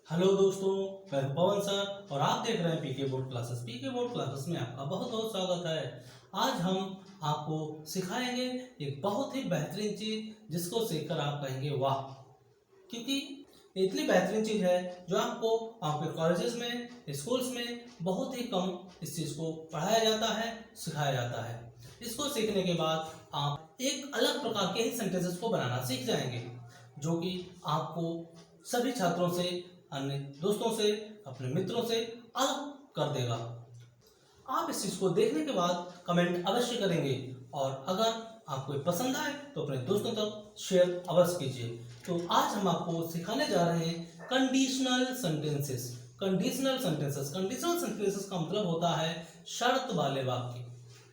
Hello दोस्तों, मैं हूं पवन सर और आप देख रहे हैं पीके बोर्ड क्लासेस। पीके बोर्ड क्लासेस में आपका बहुत बहुत स्वागत है। आज हम आपको सिखाएंगे एक बहुत ही बेहतरीन चीज़ जिसको सीखकर आप कहेंगे वाह, क्योंकि ये इतनी बेहतरीन चीज़ है जो आपको आपके कॉलेजेस में, स्कूल्स में बहुत ही कम इस चीज़ को पढ़ाया जाता है, सिखाया जाता है। इसको सीखने के बाद आप एक अलग प्रकार के ही सेंटेंसेस को बनाना सीख जाएंगे, जो कि आपको सभी छात्रों से, अन्य दोस्तों से, अपने मित्रों से अलग कर देगा। आप इस चीज़ को देखने के बाद कमेंट अवश्य करेंगे और अगर आपको ये पसंद आए तो अपने दोस्तों तक शेयर अवश्य कीजिए। तो आज हम आपको सिखाने जा रहे हैं कंडीशनल सेंटेंसेस। कंडीशनल सेंटेंसेस का मतलब होता है शर्त वाले वाक्य।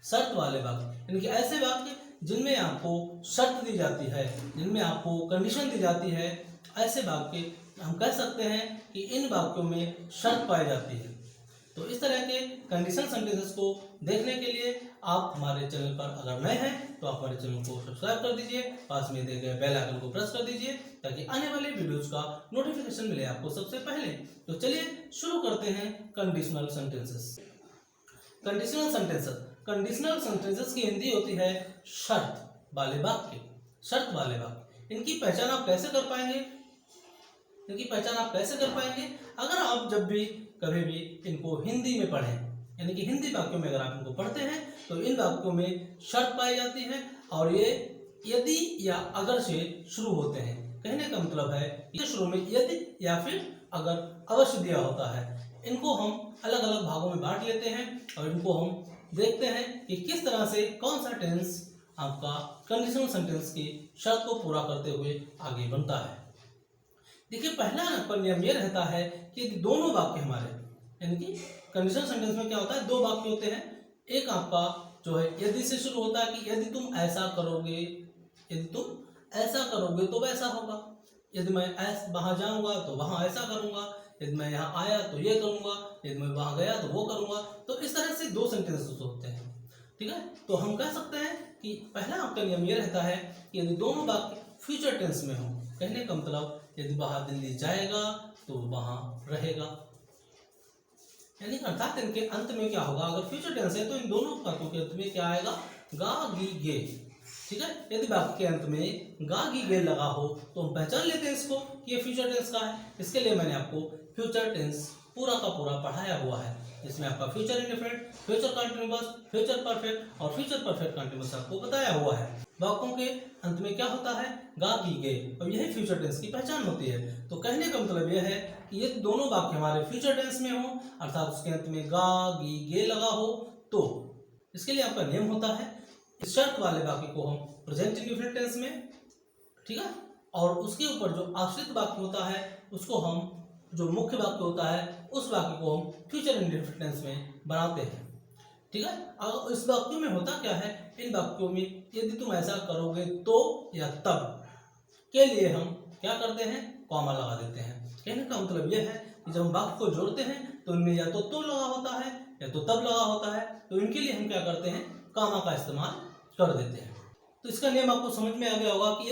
शर्त वाले वाक्य यानी कि ऐसे वाक्य जिनमें आपको शर्त दी जाती है, जिनमें आपको कंडीशन दी जाती है। ऐसे वाक्य हम कह सकते हैं कि इन वाक्यों में शर्त पाई जाती है। तो इस तरह के कंडीशन सेंटेंसेस को देखने के लिए आप हमारे चैनल पर अगर नए हैं तो आप हमारे चैनल को सब्सक्राइब कर दीजिए, पास में दिए गए बेल आइकन को प्रेस कर दीजिए ताकि आने वाले वीडियोस का नोटिफिकेशन मिले आपको सबसे पहले। तो चलिए शुरू करते हैं कंडीशनल सेंटेंसेस। कंडीशनल सेंटेंसेस की हिंदी होती है शर्त वाले वाक्य। शर्त वाले वाक्य, इनकी पहचान आप कैसे कर पाएंगे? अगर आप जब भी कभी भी इनको हिंदी में पढ़ें, यानी कि हिंदी वाक्यों में अगर आप इनको पढ़ते हैं तो इन वाक्यों में शर्त पाई जाती है और ये यदि या अगर से शुरू होते हैं। कहने का मतलब है ये शुरू में यदि या फिर अगर अवश्य दिया होता है। इनको हम अलग अलग भागों में बांट लेते हैं और इनको हम देखते हैं कि किस तरह से कौन सा टेंस आपका कंडीशनल सेंटेंस की शर्त को पूरा करते हुए आगे बढ़ता है। देखिए, पहला आपका नियम ये रहता है कि दोनों वाक्य हमारे, यानी कि कंडीशनल सेंटेंस में क्या होता है, दो वाक्य होते हैं। एक आपका जो है यदि से शुरू होता है कि यदि तुम ऐसा करोगे, तो वैसा होगा। यदि मैं वहां जाऊंगा तो वहां ऐसा करूंगा, यदि मैं यहाँ आया तो ये करूंगा, यदि मैं वहां गया तो वो करूंगा। तो इस तरह से दो सेंटेंसेस होते हैं। ठीक है, तो हम कह सकते हैं कि पहला आपका नियम ये रहता है कि यदि दोनों वाक्य फ्यूचर टेंस में हो। कहने का मतलब यदि वहां दिल्ली जाएगा तो वहां रहेगा, यानी अर्थात इनके अंत में क्या होगा, अगर फ्यूचर टेंस है तो इन दोनों वाक्यों के अंत में क्या आएगा, गा गी गे। ठीक है, यदि वाक्य के अंत में गा गी गे लगा हो तो हम पहचान लेते हैं इसको कि ये फ्यूचर टेंस का है। इसके लिए मैंने आपको फ्यूचर टेंस पूरा का पूरा पढ़ाया हुआ है, जिसमें आपका future indefinite, future continuous, future perfect और फ्यूचर परफेक्ट कंटिन्यूअस आपको बताया हुआ है। वाक्यों के अंत में क्या होता है, गा गी गे, और यही फ्यूचर टेंस की पहचान होती है। तो कहने का मतलब यह है कि ये दोनों वाक्य हमारे फ्यूचर टेंस में हो, अर्थात उसके अंत में गा गी गे लगा हो, तो इसके लिए आपका नियम होता है इस शर्त वाले वाक्य को हम प्रेजेंट इंडेफिनिट टेंस में, ठीक है, और उसके ऊपर जो आश्रित वाक्य होता है उसको हम, जो मुख्य वाक्य होता है उस वाक्य को हम फ्यूचर इंडेफिनिट टेंस में बनाते हैं। ठीक है, अब इस वाक्यों में होता क्या है, इन वाक्यों में यदि तुम ऐसा करोगे तो या तब के लिए हम क्या करते हैं, कॉमा लगा देते हैं। कहने का मतलब यह है कि जब हम वाक्य को जोड़ते हैं तो इनमें या तो लगा होता है या तो तब लगा होता है, तो इनके लिए हम क्या करते हैं, कॉमा का इस्तेमाल कर देते हैं। तो इसका नियम आपको समझ में आ गया होगा कि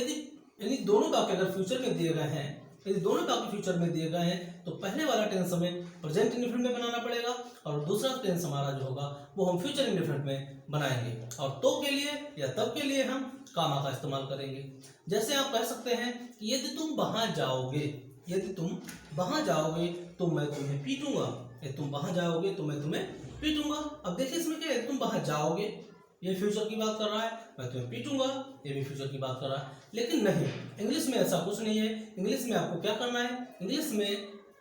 यदि दोनों वाक्य अगर फ्यूचर में दिए गए हैं, यदि दोनों वाक्य फ्यूचर में दिए गए हैं तो पहले वाला टेंस हमें प्रेजेंट इंडेफिनिट में बनाना पड़ेगा और दूसरा टेंस हमारा जो होगा वो हम फ्यूचर इंडेफिनिट में बनाएंगे, और तो के लिए या तब के लिए हम कामा का इस्तेमाल करेंगे। जैसे आप कह सकते हैं कि यदि तुम वहां जाओगे, तो मैं तुम्हें पीटूंगा। यदि तुम वहां जाओगे तो मैं तुम्हें पीटूंगा। अब देखिए इसमें क्या है, तुम वहां जाओगे ये फ्यूचर की बात कर रहा है, मैं तुम्हें पीटूंगा ये भी फ्यूचर की बात कर रहा है। लेकिन नहीं, इंग्लिश में ऐसा कुछ नहीं है। इंग्लिश में आपको क्या करना है, इंग्लिश में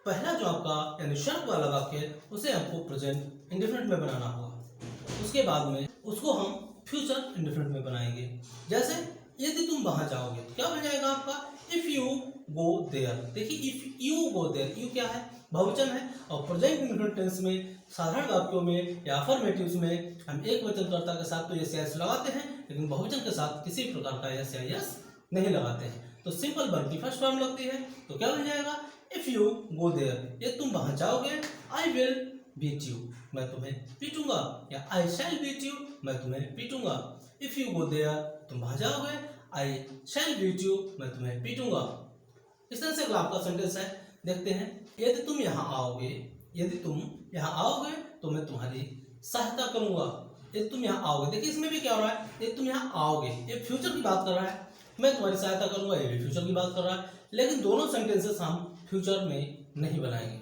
पहला जो आपका यानी शर्त वाला वाक्य है उसे आपको प्रेजेंट इंडेफिनिट में बनाना होगा, उसके बाद में उसको हम फ्यूचर इंडेफिनिट में बनाएंगे। जैसे यदि तुम वहां जाओगे क्या बन जाएगा आपका, इफ यू गो देयर। देखिए if you go there, you क्या है, बहुवचन है, और प्रेजेंट इंडेफिनिट टेंस में साधारण वाक्यों में या अफर्मेटिव्स में हम एक वचनकर्ता के साथ तो यस या यस लगाते हैं, लेकिन बहुवचन के साथ किसी प्रकार का यस या यस नहीं लगाते हैं। तो सिंपल वर्ब की फर्स्ट फॉर्म लगती है, तो क्या बन जाएगा, इफ यू गो देयर, ये तुम वहां जाओगे, आई विल बीट यू, मैं तुम्हें पीटूंगा, या आई शैल बीट यू, मैं तुम्हें पीटूंगा। इफ यू गो देयर, तुम वहां जाओगे, आई शैल बीट यू, मैं तुम्हें पीटूंगा। इस तरह से अगला आपका सेंटेंस है, देखते हैं। यदि तुम यहाँ आओगे, यदि तुम यहाँ आओगे तो मैं तुम्हारी सहायता करूंगा। यदि तुम यहाँ आओगे, देखिए इसमें भी क्या हो रहा है, यदि तुम यहाँ आओगे ये फ्यूचर की बात कर रहा है, मैं तुम्हारी सहायता करूंगा ये भी फ्यूचर की बात कर रहा है, लेकिन दोनों सेंटेंसेस हम फ्यूचर में नहीं बनाएंगे।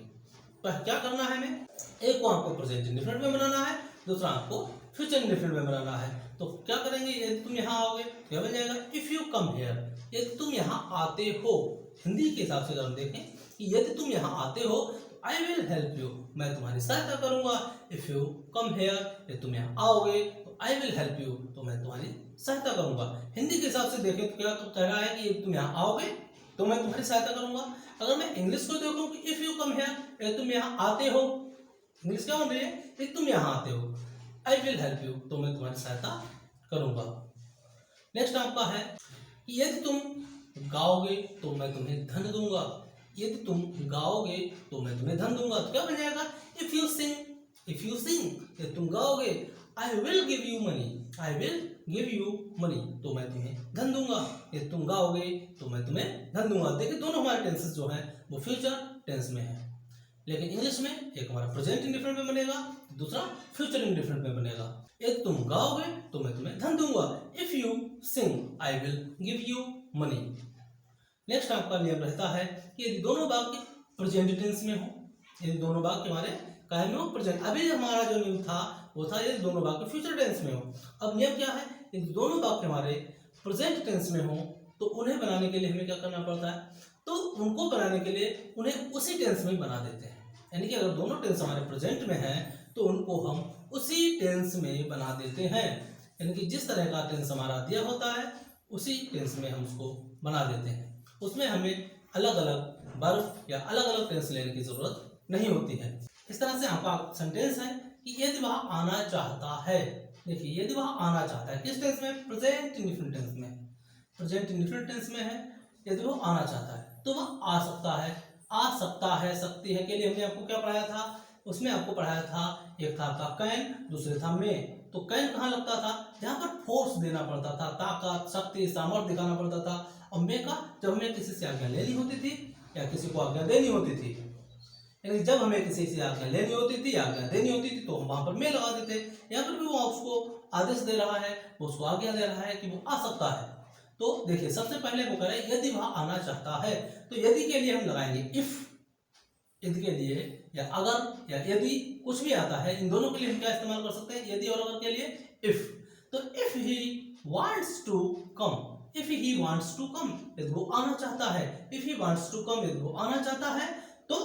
तो क्या करना है हमें, एक को आपको प्रेजेंट इंडेफिनिट में बनाना है, दूसरा आपको फ्यूचर इंडेफिनिट में बनाना है। तो क्या करेंगे, यदि तुम यहाँ आओगे क्या बन जाएगा, इफ यू कम हेयर, यदि तुम यहाँ आते हो। हिंदी के हिसाब से अगर हम देखें कि यदि तुम यहाँ आते हो तो आई विल हेल्प यू, मैं तुम्हारी सहायता करूंगा। इफ यू कम हेयर, यदि तुम यहाँ आओगे तो आई विल हेल्प यू, तो मैं तुम्हारी सहायता करूंगा। हिंदी के हिसाब से देखें तो क्या तो कह रहा है कि यदि तुम यहाँ आओगे तो मैं तुम्हारी सहायता करूंगा। अगर मैं इंग्लिश को देखूं कि इफ यू कम हेयर, यदि तुम यहाँ आते हो, इंग्लिश क्या बन रही है, यदि तुम यहाँ आते हो आई विल हेल्प यू, तो मैं तुम्हारी सहायता करूंगा। नेक्स्ट आपका है कि यदि तुम गाओगे तो मैं तुम्हें धन दूंगा, यदि तुम गाओगे तो मैं तुम्हें धन दूंगा। तो क्या बन जाएगा, if you sing, if you sing, यदि तुम गाओगे I will give you money, I will give you money, तो मैं तुम्हें धन दूंगा। यदि तुम गाओगे तो मैं तुम्हें धन दूंगा। देखिए दोनों हमारे टेंसेस जो है वो फ्यूचर टेंस में है, लेकिन इंग्लिश में एक हमारा प्रेजेंट इंडेफिनिट में बनेगा, दूसरा फ्यूचर इंडेफिनिट में बनेगा। यदि तुम गाओगे तो मैं तुम्हें धन दूंगा, if you Singh I will give you money. Next आपका नियम रहता है कि यदि दोनों वाक्य प्रेजेंट टेंस में हो, यदि दोनों वाक्य हमारे काहे में हो, प्रेजेंट। अभी हमारा जो नियम था वो था यदि दोनों वाक्य फ्यूचर टेंस में हो। अब नियम क्या है, यदि दोनों वाक्य हमारे प्रेजेंट टेंस में हो तो उन्हें बनाने के लिए हमें क्या करना पड़ता है, तो उनको बनाने के लिए उन्हें उसी टेंस में बना देते हैं। यानी कि अगर दोनों टेंस हमारे प्रेजेंट में है तो उनको हम उसी टेंस में बना देते हैं। यानी कि जिस तरह का टेंस हमारा दिया होता है उसी टेंस में हम उसको बना देते हैं। उसमें हमें अलग अलग वर्ब या अलग अलग टेंस लेने की जरूरत नहीं होती है। इस तरह से आपका सेंटेंस है कि यदि वह आना चाहता है। देखिए यदि वह आना चाहता है किस टेंस में, प्रेजेंट इंडेफिनिट टेंस में, प्रेजेंट इंडेफिनिट टेंस में है। यदि वो आना चाहता है तो वह आ सकता है, आ सकता है, सकती है के लिए हमने आपको क्या पढ़ाया था, उसमें आपको पढ़ाया था एक था आपका कैन, दूसरे था मे। तो कैन कहाँ लगता था, जहाँ पर फोर्स देना पड़ता था, ताकत, शक्ति, सामर्थ्य दिखाना पड़ता था। और मे का जब हमें किसी से आज्ञा लेनी होती थी या किसी को आज्ञा देनी होती थी, यानी जब हमें किसी से आज्ञा लेनी होती थी, आज्ञा देनी होती थी तो हम वहां पर मे लगा देते। यहाँ पर भी वो उसको आदेश दे रहा है, वो उसको आज्ञा दे रहा है कि वो आ सकता है। तो देखिए सबसे पहले वो कह रहा है यदि वह आना चाहता है, तो यदि के लिए हम लगाएंगे इफ, यदि के लिए या अगर या यदि कुछ भी आता है, इन दोनों के लिए हम क्या इस्तेमाल कर सकते हैं, यदि और अगर के लिए इफ। तो if he wants to come, if he wants to come, यदि वो आना चाहता है, if he wants to come, यदि वो आना चाहता है तो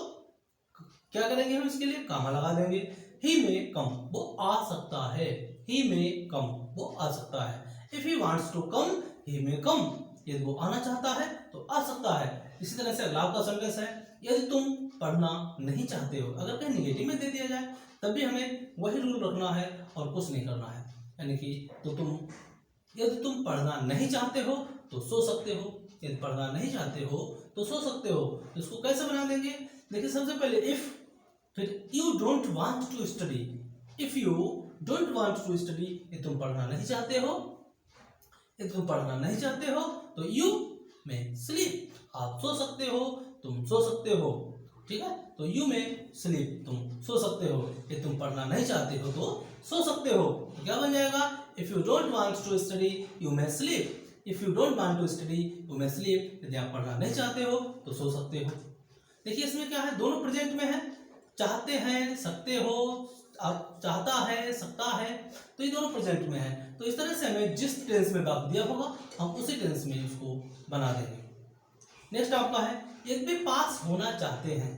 क्या करेंगे हम इसके लिए कामा लगा देंगे। ही में कम, वो आ सकता है, ही में कम, वो आ सकता है। If he wants to come he may come, यदि वो आना चाहता है तो आ सकता है। इसी तरह से अगला आपका सेंटेंस है यदि तुम पढ़ना नहीं चाहते हो। अगर कहीं निगेटिव में दे दिया जाए तब भी हमें वही रूल रखना है और कुछ नहीं करना है। यानी कि तो तुम यदि तुम पढ़ना नहीं चाहते हो तो सो सकते हो, यदि पढ़ना नहीं चाहते हो तो सो सकते हो। तो इसको कैसे बना देंगे, देखिए सबसे पहले इफ, फिर you don't want to study, if you don't want to study, यदि तुम पढ़ना नहीं चाहते हो, यदि तुम पढ़ना नहीं चाहते हो तो यू में स्लीप, आप सो सकते हो, तुम सो सकते हो, ठीक है। तो यू में स्लीप, तुम सो सकते हो। यदि तुम पढ़ना नहीं चाहते हो तो सो सकते हो। तो क्या बन जाएगा, if you don't want to study you may sleep, if you don't want to study you may sleep, यदि आप पढ़ना नहीं चाहते हो तो सो सकते हो। देखिए इसमें क्या है, दोनों प्रेजेंट में है, चाहते हैं, सकते हो, चाहता है, सकता है, तो ये दोनों प्रेजेंट में है। तो इस तरह से हमें जिस टेंस में वाक्य दिया होगा हम उसी टेंस में उसको बना देंगे। नेक्स्ट आपका है यदि वे पास होना चाहते हैं,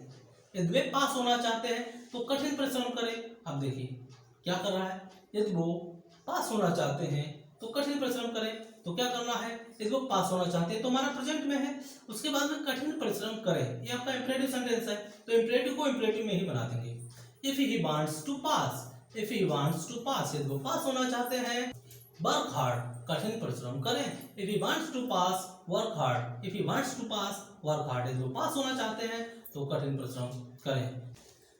यदि वे पास होना चाहते हैं तो कठिन परिश्रम करें। अब देखिए क्या कर रहा है, यदि वो पास होना चाहते हैं तो कठिन परिश्रम करें। तो क्या करना है, यदि वो पास होना चाहते हैं तो हमारा प्रेजेंट में है, उसके बाद में कठिन परिश्रम करें, ये आपका इंपरेटिव सेंटेंस है। तो इंपरेटिव को इंपरेटिव में ही बना देंगे। If he wants to pass, if he wants to pass, यदि वो पास होना चाहते हैं, वर्क हार्ड, कठिन परिश्रम करें। If he wants to pass work hard, if he wants to pass work hard, यदि वो पास होना चाहते हैं तो कठिन परिश्रम करें।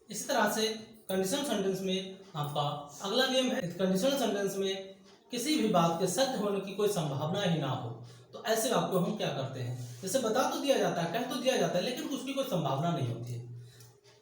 इसी तरह से कंडीशनल सेंटेंस में आपका अगला नियम है, कंडीशनल सेंटेंस में किसी भी बात के सत्य होने की कोई संभावना ही ना हो तो ऐसे वाक्यों हम क्या करते हैं, जैसे बता तो दिया जाता है, कह तो दिया जाता है, लेकिन उसकी कोई संभावना नहीं होती है।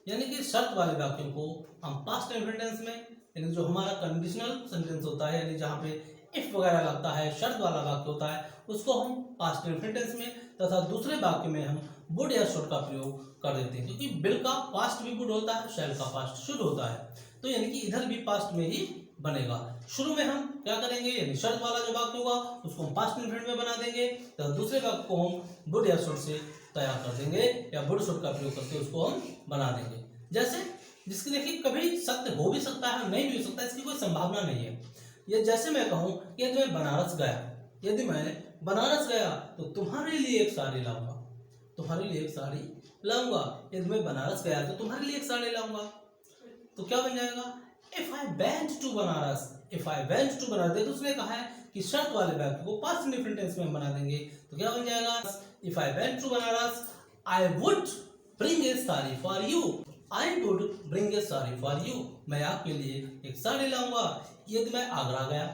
यानी कि शर्त वाले वाक्यों को हम पास्ट इंफिनिट में, यानी जो हमारा कंडीशनल सेंटेंस होता है, यानी जहाँ पे इफ वगैरह लगता है, शर्त वाला वाक्य होता है, उसको हम पास्ट इंफिनिट में, तथा दूसरे वाक्य में हम वुड या शुड का प्रयोग कर देते हैं, क्योंकि विल का पास्ट भी वुड होता है, शैल का पास्ट शुड होता है, तो यानी कि इधर भी पास्ट में ही बनेगा। शुरू में हम क्या करेंगे, यानी शर्त वाला जो वाक्य होगा उसको हम पास्ट इंफिनिट में बना देंगे, तो दूसरे वाक्य को हम वुड या शुड से तैयार कर देंगे, या वुड शुड का प्रयोग करके उसको हम बना देंगे। जैसे जिसकी देखिए कभी सत्य हो भी सकता है, नहीं भी हो सकता है, इसकी कोई संभावना नहीं है। ये जैसे मैं कहूँ यदि मैं बनारस गया, यदि मैं बनारस गया तो तुम्हारे लिए एक साड़ी लाऊंगा, तुम्हारे लिए एक साड़ी लाऊंगा। यदि मैं बनारस गया तो तुम्हारे लिए एक साड़ी लाऊंगा, तो क्या बन जाएगा, if I went to Banaras, if I went to Banaras. देखो उसने कहा है कि शर्त वाले वाक्य को पास्ट इंडेफिनिट टेंस में बना देंगे, तो क्या बन जाएगा, if I went to Banaras I would bring a sari for you, I would bring a sari for you, मैं आपके लिए एक साड़ी लाऊंगा। यदि मैं आगरा गया,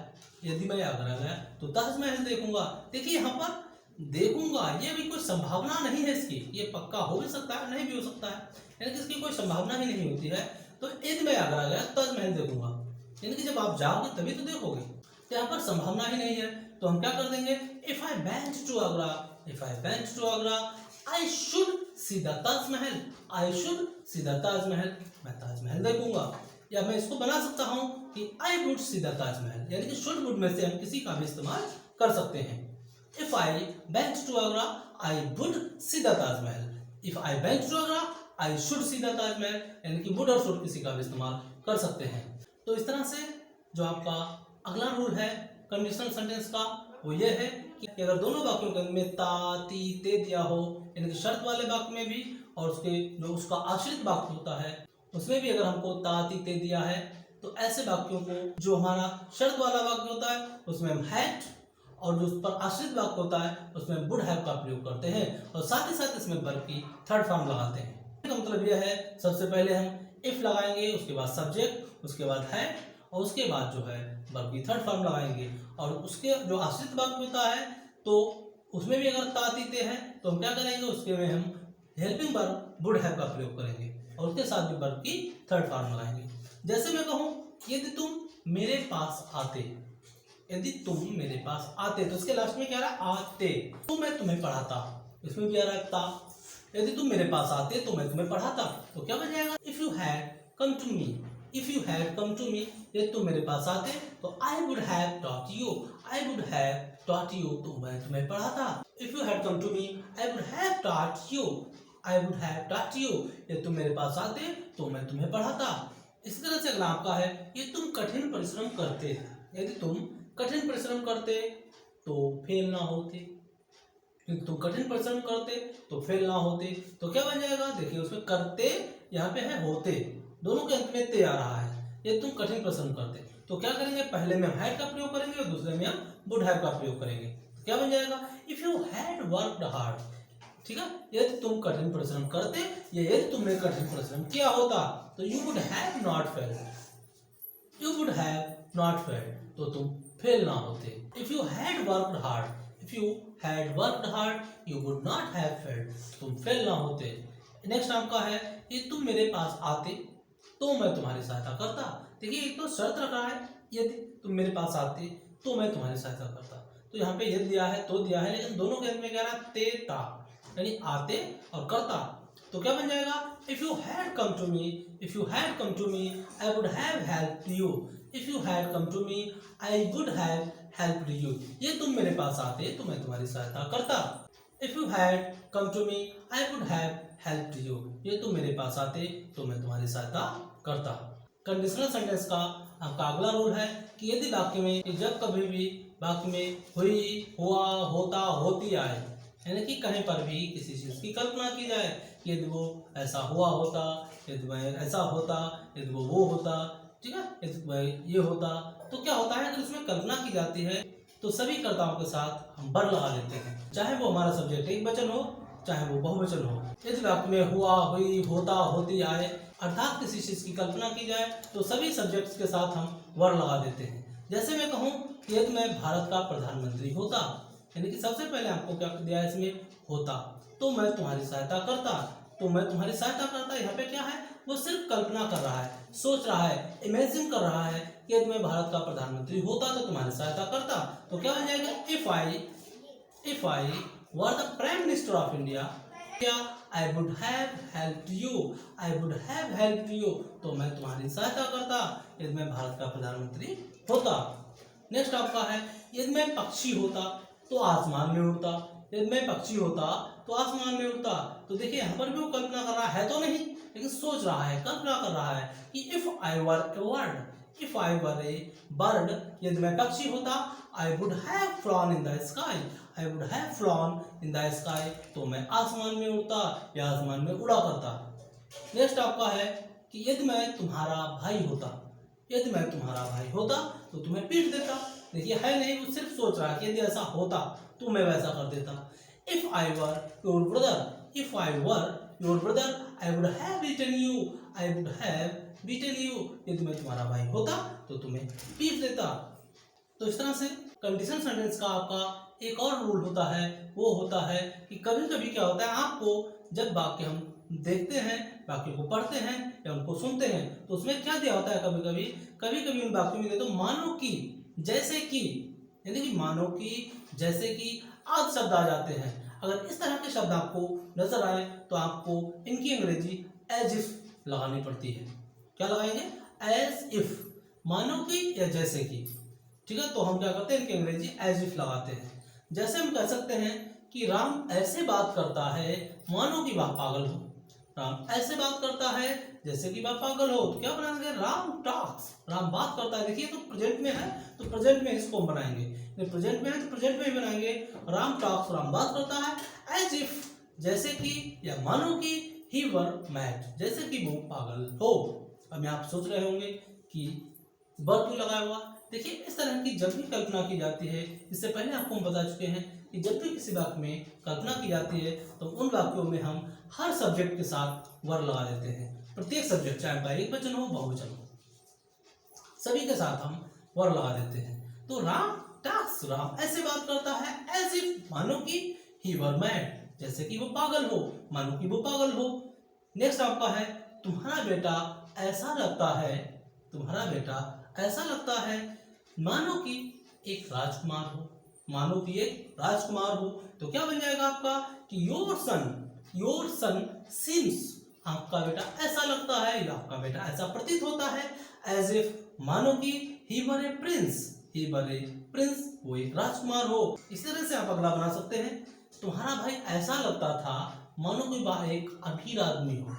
यदि मैं आगरा गया तो ताजमहल देखूंगा। देखिए यहाँ पर देखूंगा, ये भी कोई संभावना नहीं है इसकी, ये पक्का हो भी सकता है, नहीं भी हो सकता है, यानी कि इसकी कोई संभावना ही नहीं होती है। तो यदि मैं आगरा गया ताजमहल देखूंगा, यानी कि जब आप जाओगे तभी तो देखोगे, तो यहाँ पर संभावना ही नहीं है, तो हम क्या कर देंगे, if I went to Agra, if I went to Agra I should see the Taj Mahal, I should see the Taj Mahal, मैं ताजमहल देखूंगा। या मैं इसको बना सकता हूं कि आई वुड सी द ताजमहल, यानी कि शुड वुड में से हम किसी का भी इस्तेमाल कर सकते हैं। If I went to Agra I would see the Taj Mahal, if I went to Agra I should see the Taj Mahal, यानी कि वुड और शुड किसी का भी इस्तेमाल कर सकते हैं। तो इस तरह से जो आपका अगला रूल है कंडीशनल सेंटेंस का, वो ये है कि अगर दोनों वाक्यों के अंदर में ता, ती, ते दिया हो, यानी कि शर्त वाले वाक्य में भी और उसके जो उसका आश्रित वाक्य होता है उसमें भी अगर हमको ता, ती, ते दिया है, तो ऐसे वाक्यों को जो हमारा शर्त वाला वाक्य होता है उसमें हम हैड, और जो उस पर आश्रित वाक्य होता है उसमें वुड हैव का प्रयोग करते हैं, और साथ ही साथ इसमें वर्ब की थर्ड फॉर्म लगाते हैं। इसका मतलब यह है, सबसे पहले हम इफ लगाएंगे, उसके बाद सब्जेक्ट, उसके बाद हैड, और उसके बाद जो है वर्ब की थर्ड फॉर्म लगाएंगे, और उसके जो आश्रित वाक्य होता है तो उसमें भी अगर ता, ती, ते है तो हम क्या करेंगे, उसके में हम हेल्पिंग वर्ब वुड हैव का प्रयोग करेंगे, और उसके साथ भी वर्ब की थर्ड फॉर्म लगाएंगे। जैसे मैं कहूँ यदि तुम मेरे पास आते, यदि तुम मेरे पास आते, तो उसके लास्ट में क्या रहा, आते, तो मैं तुम्हें पढ़ाता, इसमें भी आ रहा है ता, यदि तुम मेरे पास आते तो मैं तुम्हें पढ़ाता, तो क्या बन जाएगा, if you had come to me, if you had come to me, यदि तुम मेरे पास आते तो I would have taught you, I would have taught you, तो मैं तुम्हें पढ़ाता। If you had come to me I would have taught you, I would have taught you, यदि तुम मेरे पास आते तो मैं तुम्हें पढ़ाता। इसी तरह से अगला आपका है, ये तुम कठिन परिश्रम करते, यदि तुम कठिन परिश्रम करते तो फेल ना होते, क्योंकि तुम कठिन परिश्रम करते तो फेल ना होते, तो क्या बन जाएगा, देखिए उसमें करते यहाँ पे है होते, दोनों के अंत में ते आ रहा है। यदि तुम कठिन परिश्रम करते तो क्या करेंगे, पहले में हम हैड का प्रयोग करेंगे और दूसरे में हम वुड हैव का प्रयोग करेंगे, तो क्या बन जाएगा, if you had worked hard, ठीक है, यदि तुम कठिन परिश्रम करते या यदि तुमने कठिन परिश्रम किया होता तो you would have not failed, you would have not failed, तो तुम फेल ना होते। If you had worked hard, if you had worked hard you would not have failed, तुम फेल ना होते। नेक्स्ट आपका है, ये तुम मेरे पास आते तो मैं तुम्हारी सहायता करता। देखिए एक तो शर्त रखा है, यदि तुम मेरे पास आते तो मैं तुम्हारी सहायता करता, तो यहाँ पे यदि दिया है तो दिया है, लेकिन दोनों के अंत में क्या रहा, ते ता, यानी आते और करता, तो क्या बन जाएगा, if you had come to me, if you had come to me I would have helped you, if you had come to me I would have helped you, ये तुम मेरे पास आते तो मैं तुम्हारी सहायता करता। If you had come to me I would have helped you, ये तुम मेरे पास आते तो मैं तुम्हारी सहायता करता। कंडीशनल सेंटेंस का आपका अगला रूल है कि यदि वाक्य में, जब कभी भी वाक्य में हुई, हुआ, होता, होती आए, यानी कि कहीं पर भी किसी चीज की कल्पना की जाए, यदि वो ऐसा हुआ होता, यदि वह ऐसा होता, यदि वो होता, ठीक है, यदि वह ये होता, तो क्या होता है, अगर उसमें कल्पना की जाती है तो सभी कर्ताओं के साथ हम बर लगा देते हैं, चाहे वो हमारा सब्जेक्ट एक वचन हो चाहे वो बहुवचन हो। यदि वाक्य में हुआ, हुई, होता, होती आए, अर्थात किसी चीज की कल्पना की जाए तो सभी सब्जेक्ट्स के साथ हम वर लगा देते हैं। जैसे मैं कहूँ कि यदि मैं भारत का प्रधानमंत्री होता, यानी कि सबसे पहले आपको क्या दिया है इसमें, होता, तो मैं तुम्हारी सहायता करता, तो मैं तुम्हारी सहायता करता। यहाँ पे क्या है, वो सिर्फ कल्पना कर रहा है, सोच रहा है, इमेजिन कर रहा है कि यदि मैं भारत का प्रधानमंत्री होता तो तुम्हारी सहायता करता। तो क्या बन जाएगा, if I were the prime minister of India, I would have helped you, तो मैं तुम्हारी सहायता करता यदि मैं भारत का प्रधानमंत्री होता। नेक्स्ट आपका है, यदि मैं पक्षी होता तो आसमान में उड़ता, यदि मैं पक्षी होता तो आसमान में उड़ता। तो देखिए यहाँ पर भी वो कल्पना कर रहा है तो नहीं, लेकिन सोच रहा है, कल्पना कर रहा है कि if I were A bird, यदि मैं पक्षी होता, आई would have flown in the sky, तो मैं आसमान में उड़ता या आसमान में उड़ा करता। नेक्स्ट आपका है कि यदि मैं तुम्हारा भाई होता तो तुम्हें पीट देता। देखिए है नहीं, वो सिर्फ सोच रहा है कि यदि ऐसा होता तो मैं वैसा कर देता। If I were your brother I would have beaten you, यदि मैं तुम्हारा भाई होता तो तुम्हें पीट देता। तो इस तरह से कंडीशन सेंटेंस का आपका एक और रूल होता है, वो होता है कि कभी कभी क्या होता है, आपको जब वाक्य हम देखते हैं, वाक्य को पढ़ते हैं या उनको सुनते हैं, तो उसमें क्या दिया होता है, कभी कभी उन वाक्यों में तो मानो कि, जैसे कि, यानी कि मानो कि, जैसे कि आदि शब्द आ जाते हैं। अगर इस तरह के शब्द आपको नजर आए तो आपको इनकी अंग्रेजी एज इफ लगानी पड़ती है। क्या लगाएंगे, एज इफ, मानो कि या जैसे कि, ठीक है। तो हम क्या करते हैं, इनकी अंग्रेजी एज इफ लगाते हैं। जैसे हम कह सकते हैं कि राम ऐसे बात करता है मानो कि वह पागल हो, राम ऐसे बात करता है जैसे कि वह पागल हो। तो क्या बनाएंगे, राम टॉक्स, राम बात करता है। देखिए तो प्रेजेंट में है तो प्रेजेंट में इसको हम बनाएंगे, प्रेजेंट में है तो प्रेजेंट में ही बनाएंगे। राम टॉक्स, राम बात करता है, एज इफ, जैसे कि या मानो कि, ही वर मैड, जैसे कि वो पागल हो। अब आप सोच रहे होंगे कि वर क्यों लगाया हुआ। देखिए इस तरह की जब भी कल्पना की जाती है, इससे पहले आपको हम बता चुके हैं कि जब भी किसी वाक्य में कल्पना की जाती है तो उन वाक्यों में हम हर सब्जेक्ट के साथ वर लगा देते हैं। प्रत्येक सब्जेक्ट, चाहे वह एक वचन हो बहुवचन हो, सभी के साथ हम वर लगा देते हैं। तो राम टॉक्स, राम ऐसे बात करता है, एज इफ, मानो कि, ही वर मैड, जैसे कि वो पागल हो, मानो कि वो पागल हो। नेक्स्ट आपका है, तुम्हारा बेटा ऐसा लगता है मानो कि एक राजकुमार हो, तो क्या बन जाएगा आपका कि योर सन सीम्स, आपका बेटा ऐसा लगता है या आपका बेटा ऐसा प्रतीत होता है, एज इफ, मानो कि, ही वर ए प्रिंस, वो एक राजकुमार हो। इस तरह से आप अगला बना सकते हैं, तुम्हारा भाई ऐसा लगता था मानो कि वह एक अमीर आदमी हो,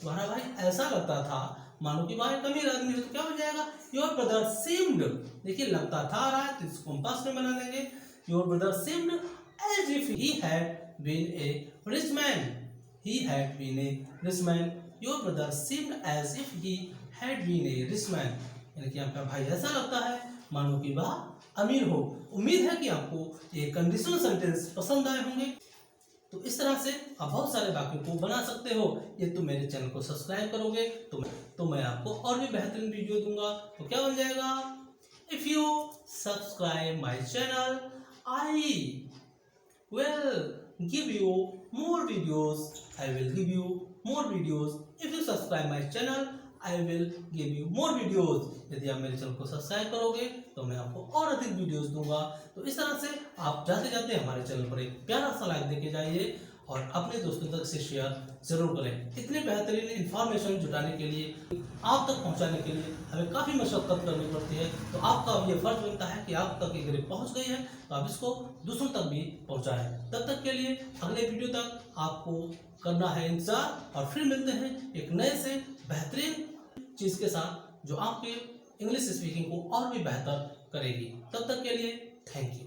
तुम्हारा भाई ऐसा लगता था मानो कि वह एक अमीर आदमी हो। तो क्या बन जाएगा, योर ब्रदर सीम्ड, देखिए लगता था आ रहा है तो इसको हम पास्ट में बना देंगे, your brother seemed as if he had been a rich man, your brother seemed as if he had been a rich man, यानी कि आपका भाई ऐसा लगता है मानो कि वह अमीर हो। उम्मीद है कि आपको ये कंडीशनल सेंटेंस पसंद आए होंगे। तो इस तरह से आप बहुत सारे वाक्यों को बना सकते हो। ये तुम मेरे चैनल को सब्सक्राइब करोगे तो मैं आपको और भी बेहतरीन वीडियो दूंगा। तो क्या बन जाएगा, if you subscribe my channel I will give you more videos, I will give you more videos. If you subscribe my channel, I will give you more videos. यदि आप मेरे चैनल को सब्सक्राइब करोगे तो मैं आपको और अधिक वीडियोस दूंगा। तो इस तरह से आप जाते जाते हमारे चैनल पर एक प्यारा सा लाइक देके जाइए और अपने दोस्तों तक से शेयर जरूर करें। इतने बेहतरीन इन्फॉर्मेशन जुटाने के लिए, आप तक पहुंचाने के लिए हमें काफ़ी मशक्कत करनी पड़ती है। तो आपका अब ये फर्ज बनता है कि आप तक अगर पहुंच गई है तो आप इसको दूसरों तक भी पहुंचाएं। तब तक के लिए अगले वीडियो तक आपको करना है इंतजार, और फिर मिलते हैं एक नए से बेहतरीन चीज़ के साथ जो आपके इंग्लिश स्पीकिंग को और भी बेहतर करेगी। तब तक के लिए थैंक यू।